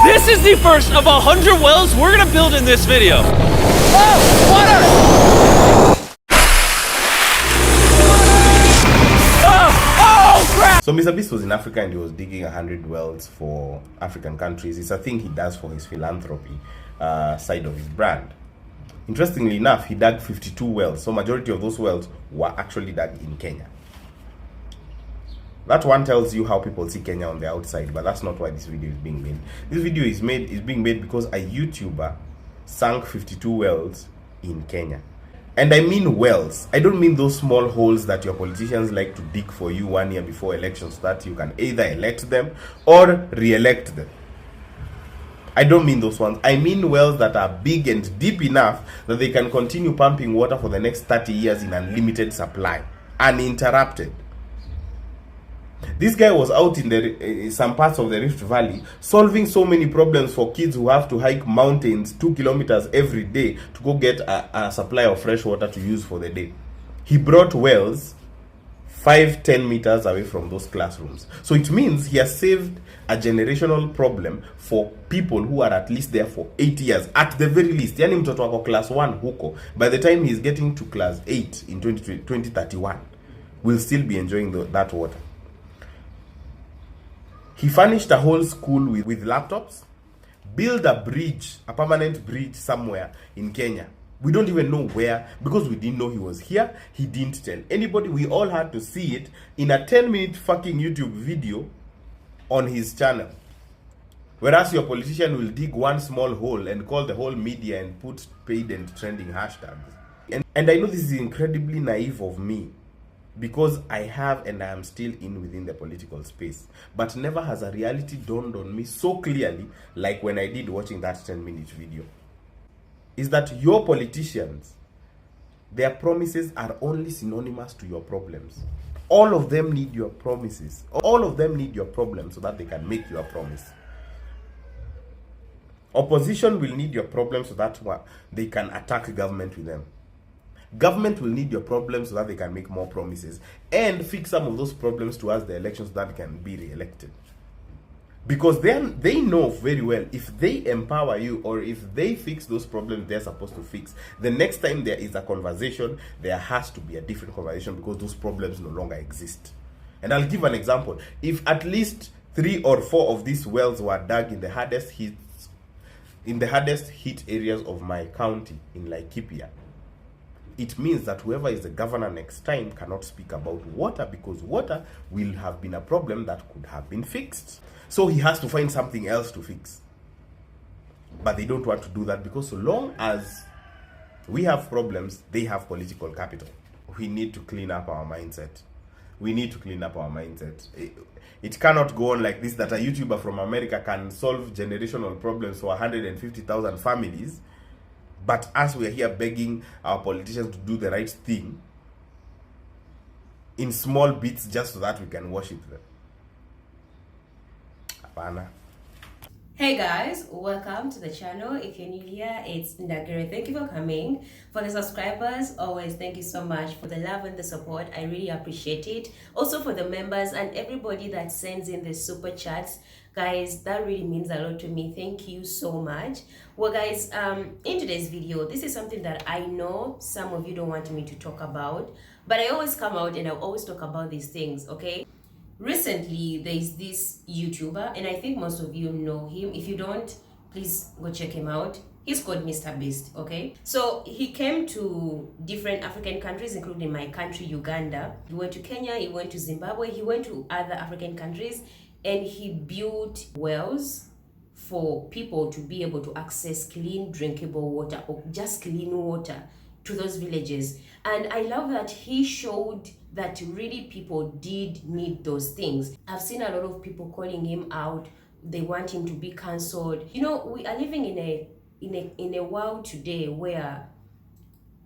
This is the first of 100 wells we're gonna build in this video. Oh, water! Oh, crap! So 𝗬𝗏 was in Africa and he was digging 100 wells for African countries. It's a thing he does for his philanthropy side of his brand. Interestingly enough, he dug 52 wells. So majority of those wells were actually dug in Kenya. That one tells you how people see Kenya on the outside, but that's not why this video is being made. This video is being made because a YouTuber sank 52 wells in Kenya. And I mean wells. I don't mean those small holes that your politicians like to dig for you 1 year before elections so that you can either elect them or re-elect them. I don't mean those ones. I mean wells that are big and deep enough that they can continue pumping water for the next 30 years in unlimited supply, uninterrupted. This guy was out in some parts of the Rift Valley solving so many problems for kids who have to hike mountains 2 kilometers every day to go get a supply of fresh water to use for the day. He brought wells 5-10 meters away from those classrooms. So it means he has saved a generational problem for people who are at least there for 8 years at the very least. Yani mtoto wako class 1 huko, by the time he's getting to class 8 in 2031, will still be enjoying that water. He furnished a whole school with laptops, built a bridge, a permanent bridge somewhere in Kenya. We don't even know where, because we didn't know he was here. He didn't tell anybody. We all had to see it in a 10-minute fucking YouTube video on his channel. Whereas your politician will dig one small hole and call the whole media and put paid and trending hashtags. And I know this is incredibly naive of me, because I have and I am still within the political space. But never has a reality dawned on me so clearly like when I did watching that 10-minute video. Is that your politicians, their promises are only synonymous to your problems. All of them need your promises. All of them need your problems so that they can make you a promise. Opposition will need your problems so that they can attack government with them. Government will need your problems so that they can make more promises and fix some of those problems towards the elections so that they can be re-elected. Because then they know very well, if they empower you or if they fix those problems they're supposed to fix, the next time there is a conversation, there has to be a different conversation because those problems no longer exist. And I'll give an example. If at least 3 or 4 of these wells were dug in the hardest hit areas of my county in 𝗙𝗶𝗀𝗀𝗃𝗃𝗃, it means that whoever is the governor next time cannot speak about water, because water will have been a problem that could have been fixed. So he has to find something else to fix. But they don't want to do that because so long as we have problems, they have political capital. We need to clean up our mindset. We need to clean up our mindset. It cannot go on like this, that a YouTuber from America can solve generational problems for 150,000 families, but as we are here begging our politicians to do the right thing in small bits just so that we can worship them. Apana. Hey guys, welcome to the channel. If you're new here, it's 𝗙𝗶𝗿𝗀. Thank you for coming. For the subscribers, always thank you so much for the love and the support. I really appreciate it. Also for the members and everybody that sends in the super chats, guys, that really means a lot to me. Thank you so much. Well guys, in today's video, this is something that I know some of you don't want me to talk about, but I always come out and I always talk about these things, okay? Recently, there's this YouTuber, and I think most of you know him. If you don't, please go check him out. He's called mrbeast, okay? So he came to different African countries, including my country, Uganda. He went to Kenya, he went to Zimbabwe, he went to other African countries, and he built wells for people to be able to access clean, drinkable water, or just clean water to those villages. And I love that he showed that really people did need those things. I've seen a lot of people calling him out. They want him to be cancelled. You know, we are living in a world today where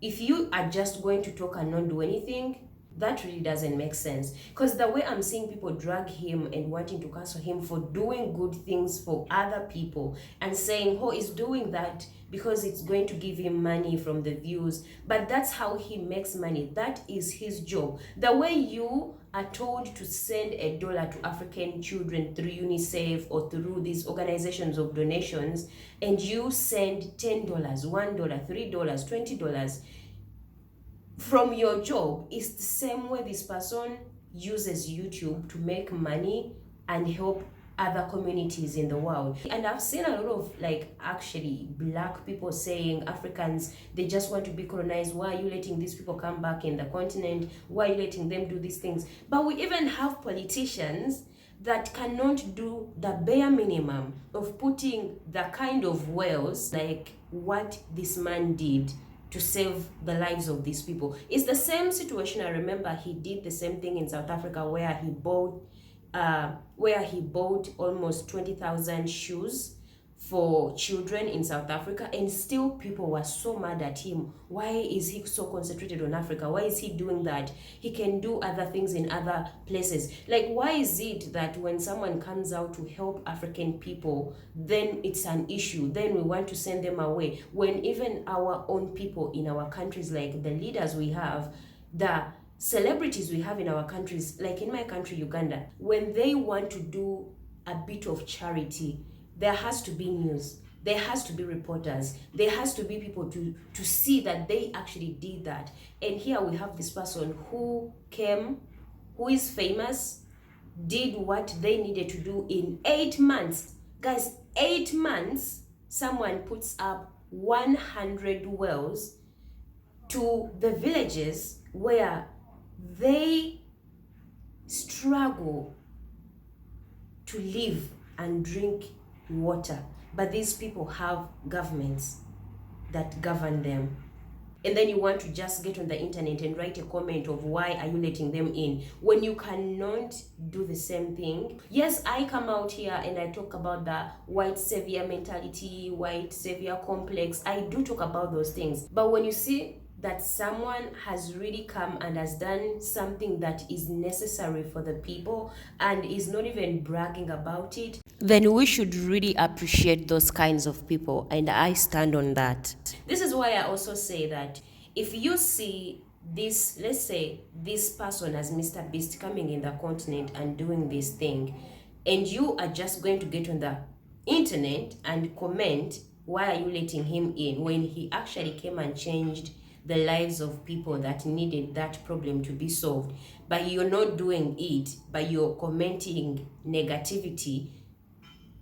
if you are just going to talk and not do anything, that really doesn't make sense. Because the way I'm seeing people drag him and wanting to cancel him for doing good things for other people and saying, oh, he's doing that because it's going to give him money from the views, but that's how he makes money. That is his job. The way you are told to send $1 to African children through UNICEF or through these organizations of donations, and you send $10, $1, $3, $20 from your job, is the same way this person uses YouTube to make money and help other communities in the world. And I've seen a lot of actually black people saying Africans, they just want to be colonized. Why are you letting these people come back in the continent? Why are you letting them do these things? But we even have politicians that cannot do the bare minimum of putting the kind of wells like what this man did to save the lives of these people. It's the same situation. I remember he did the same thing in South Africa where he bought almost 20,000 shoes for children in South Africa, and still people were so mad at him. Why is he so concentrated on Africa? Why is he doing that? He can do other things in other places. Why is it that when someone comes out to help African people, then it's an issue, then we want to send them away, when even our own people in our countries, like the leaders we have, the celebrities we have in our countries, like in my country, Uganda, when they want to do a bit of charity, there has to be news, there has to be reporters, there has to be people to see that they actually did that. And here we have this person who came, who is famous, did what they needed to do in 8 months. Guys, 8 months, someone puts up 100 wells to the villages where they struggle to live and drink water, but these people have governments that govern them. And then you want to just get on the internet and write a comment of why are you letting them in when you cannot do the same thing. Yes, I come out here and I talk about the white savior mentality, white savior complex. I do talk about those things, but when you see that someone has really come and has done something that is necessary for the people and is not even bragging about it, then we should really appreciate those kinds of people, and I stand on that. This is why I also say that if you see this, let's say this person as mrbeast coming in the continent and doing this thing, and you are just going to get on the internet and comment, why are you letting him in, when he actually came and changed the lives of people that needed that problem to be solved, but you're not doing it, but you're commenting negativity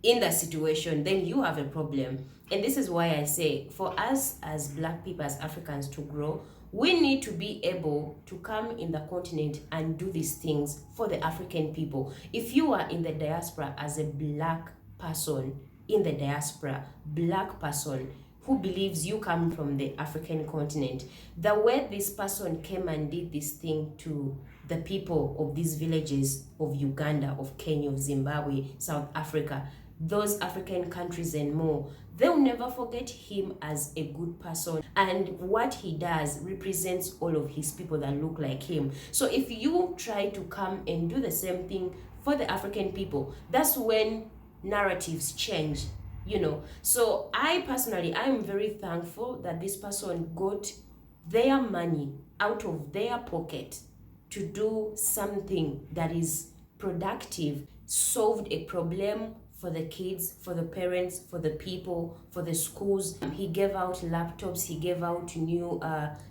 in the situation, then you have a problem. And this is why I say, for us as black people, as Africans to grow, we need to be able to come in the continent and do these things for the African people. If you are in the diaspora as a black person in the diaspora, black person who believes you come from the African continent, the way this person came and did this thing to the people of these villages of Uganda, of Kenya, of Zimbabwe, South Africa, those African countries and more, they'll never forget him as a good person, and what he does represents all of his people that look like him. So if you try to come and do the same thing for the African people, that's when narratives change. So I personally, I'm very thankful that this person got their money out of their pocket to do something that is productive, solved a problem for the kids, for the parents, for the people, for the schools. He gave out laptops, he gave out new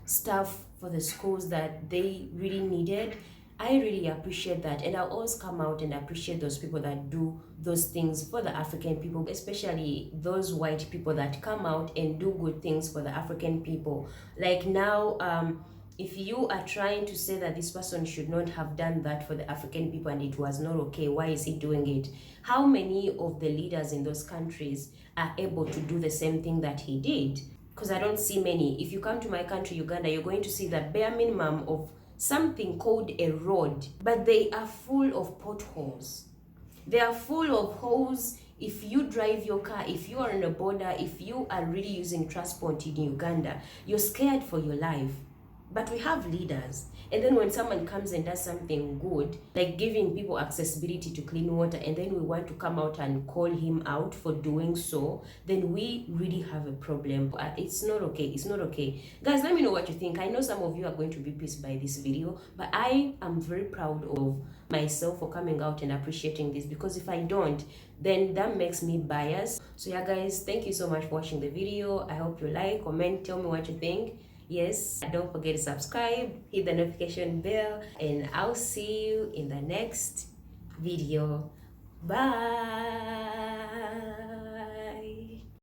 stuff for the schools that they really needed. I really appreciate that, and I'll always come out and appreciate those people that do those things for the African people, especially those white people that come out and do good things for the African people. Like now, if you are trying to say that this person should not have done that for the African people and it was not okay, why is he doing it? How many of the leaders in those countries are able to do the same thing that he did? Because I don't see many. If you come to my country, Uganda, you're going to see the bare minimum of something called a road, but they are full of potholes. They are full of holes. If you drive your car, if you are on a border, if you are really using transport in Uganda, you're scared for your life. But we have leaders, and then when someone comes and does something good, like giving people accessibility to clean water, and then we want to come out and call him out for doing so, then we really have a problem. It's not okay. It's not okay. Guys, let me know what you think. I know some of you are going to be pissed by this video, but I am very proud of myself for coming out and appreciating this, because if I don't, then that makes me biased. So yeah guys, thank you so much for watching the video. I hope you like, comment, tell me what you think. Yes, don't forget to subscribe, hit the notification bell, and I'll see you in the next video. Bye.